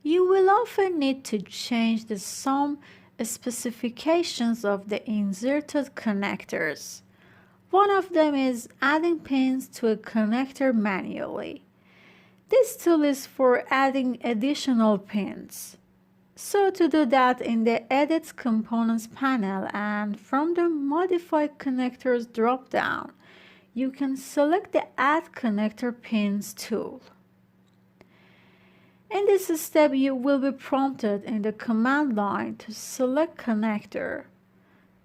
You will often need to change some specifications of the inserted connectors. One of them is adding pins to a connector manually. This tool is for adding additional pins. So to do that, in the Edit Components panel and from the Modify Connectors drop-down, you can select the Add Connector Pins tool. In this step, you will be prompted in the command line to select connector.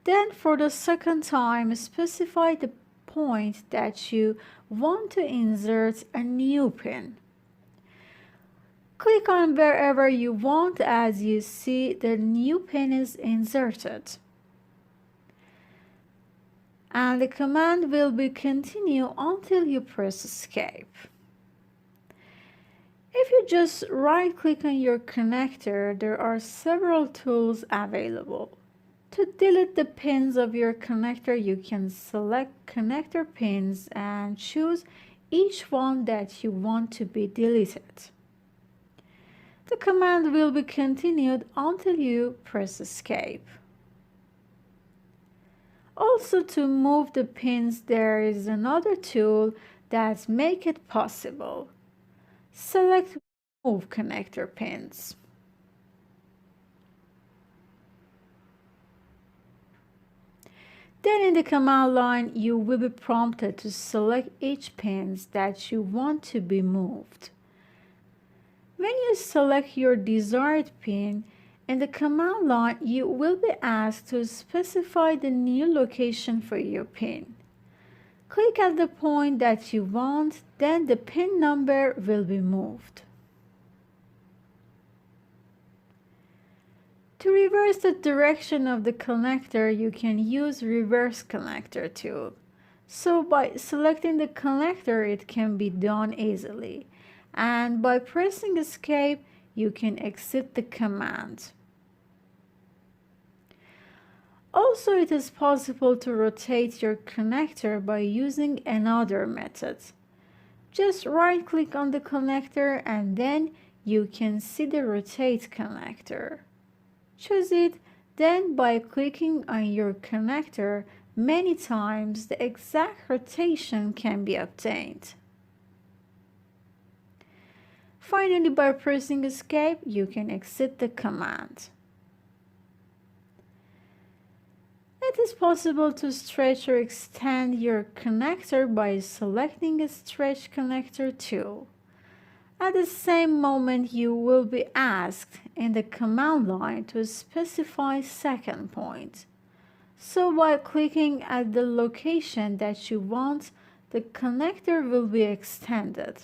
Then for the second time, specify the point that you want to insert a new pin. Click on wherever you want as you see the new pin is inserted. And the command will be continue until you press escape. If you just right-click on your connector, there are several tools available. To delete the pins of your connector, you can select Connector Pins and choose each one that you want to be deleted. The command will be continued until you press escape. Also, to move the pins, there is another tool that makes it possible. Select Move Connector Pins. Then in the command line, you will be prompted to select each pins that you want to be moved. When you select your desired pin, in the command line, you will be asked to specify the new location for your pin. Click at the point that you want, then the pin number will be moved. To reverse the direction of the connector, you can use Reverse Connector tool. So by selecting the connector, it can be done easily. And by pressing Escape, you can exit the command. Also, it is possible to rotate your connector by using another method. Just right-click on the connector and then you can see the Rotate connector. Choose it, then by clicking on your connector many times, the exact rotation can be obtained. Finally, by pressing Escape, you can exit the command. It is possible to stretch or extend your connector by selecting a Stretch Connector tool. At the same moment, you will be asked in the command line to specify second point. So by clicking at the location that you want, the connector will be extended.